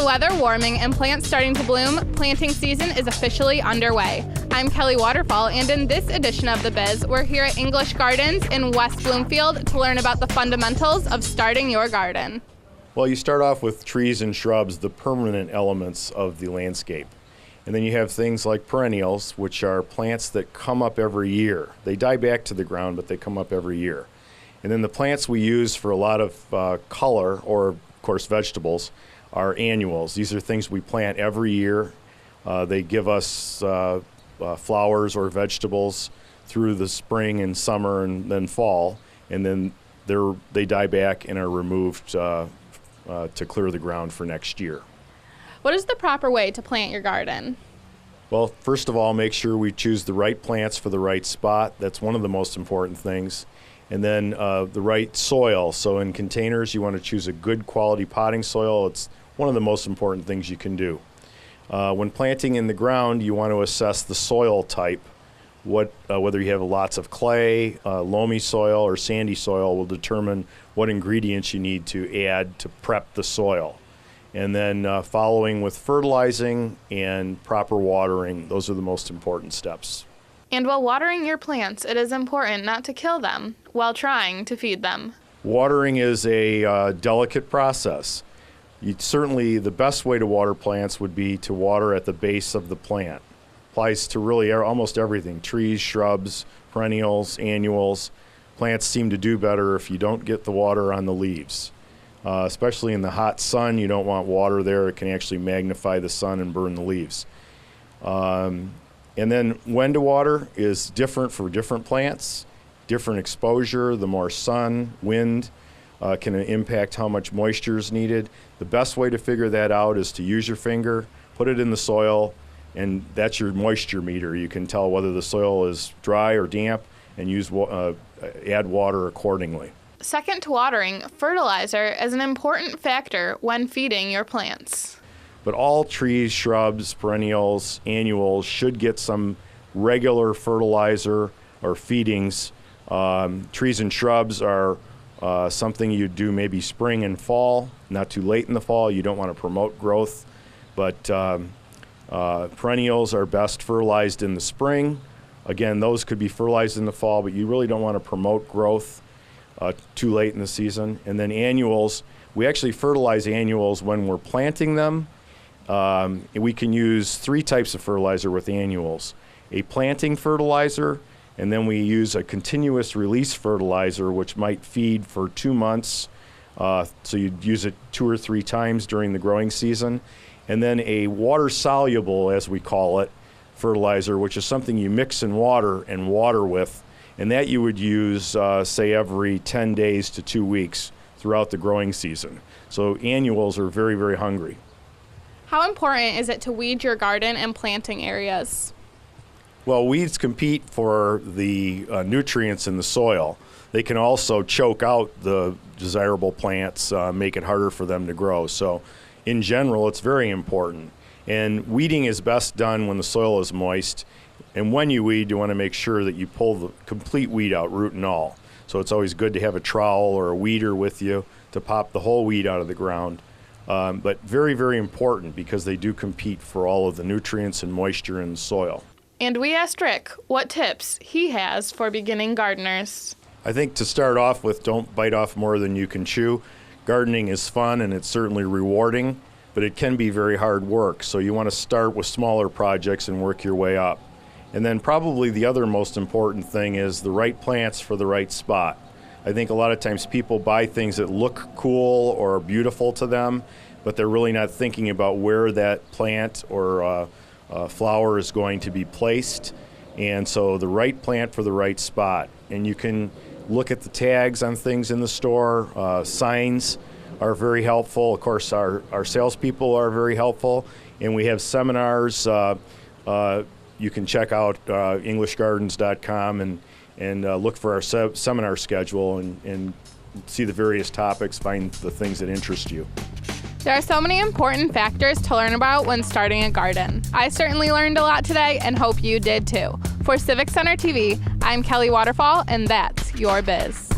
With the weather warming and plants starting to bloom, planting season is officially underway. I'm Kelly Waterfall, and in this edition of The Biz, we're here at English Gardens in West Bloomfield to learn about the fundamentals of starting your garden. Well, you start off with trees and shrubs, the permanent elements of the landscape. And then you have things like perennials, which are plants that come up every year. They die back to the ground, but they come up every year. And then the plants we use for a lot of color, or of course vegetables, are annuals. These are things we plant every year. They give us flowers or vegetables through the spring and summer and then fall, and then they die back and are removed to clear the ground for next year. What is the proper way to plant your garden? Well, first of all, make sure we choose the right plants for the right spot. That's one of the most important things. And then the right soil. So in containers, you want to choose a good quality potting soil. It's one of the most important things you can do. When planting in the ground, you want to assess the soil type. Whether you have lots of clay, loamy soil, or sandy soil will determine what ingredients you need to add to prep the soil. And then following with fertilizing and proper watering, those are the most important steps. And while watering your plants, it is important not to kill them while trying to feed them. Watering is a delicate process. Certainly the best way to water plants would be to water at the base of the plant. Applies to really almost everything, trees, shrubs, perennials, annuals. Plants seem to do better if you don't get the water on the leaves. Especially in the hot sun, you don't want water there. It can actually magnify the sun and burn the leaves. And then when to water is different for different plants. Different exposure, the more sun, wind can impact how much moisture is needed. The best way to figure that out is to use your finger, put it in the soil, and that's your moisture meter. You can tell whether the soil is dry or damp and add water accordingly. Second to watering, fertilizer is an important factor when feeding your plants. But all trees, shrubs, perennials, annuals should get some regular fertilizer or feedings. Trees and shrubs are something you do maybe spring and fall, not too late in the fall. You don't want to promote growth, but perennials are best fertilized in the spring. Again, those could be fertilized in the fall, but you really don't want to promote growth too late in the season. And then annuals, we actually fertilize annuals when we're planting them. We can use 3 types of fertilizer with annuals. A planting fertilizer, and then we use a continuous release fertilizer, which might feed for 2 months. So you'd use it 2 or 3 times during the growing season. And then a water-soluble, as we call it, fertilizer, which is something you mix in water and water with. And that you would use, say, every 10 days to 2 weeks throughout the growing season. So annuals are very, very hungry. How important is it to weed your garden and planting areas? Well, weeds compete for the nutrients in the soil. They can also choke out the desirable plants, make it harder for them to grow. So in general, it's very important. And weeding is best done when the soil is moist. And when you weed, you want to make sure that you pull the complete weed out, root and all. So it's always good to have a trowel or a weeder with you to pop the whole weed out of the ground. But very, very important because they do compete for all of the nutrients and moisture in the soil. And we asked Rick what tips he has for beginning gardeners. I think to start off with, don't bite off more than you can chew. Gardening is fun and it's certainly rewarding, but it can be very hard work. So you want to start with smaller projects and work your way up. And then probably the other most important thing is the right plants for the right spot. I think a lot of times people buy things that look cool or beautiful to them, but they're really not thinking about where that plant or flower is going to be placed. And so the right plant for the right spot. And you can look at the tags on things in the store. Signs are very helpful. Of course, our salespeople are very helpful. And we have seminars. You can check out EnglishGardens.com and look for our seminar schedule and see the various topics, find the things that interest you. There are so many important factors to learn about when starting a garden. I certainly learned a lot today and hope you did too. For Civic Center TV, I'm Kelly Waterfall, and that's your biz.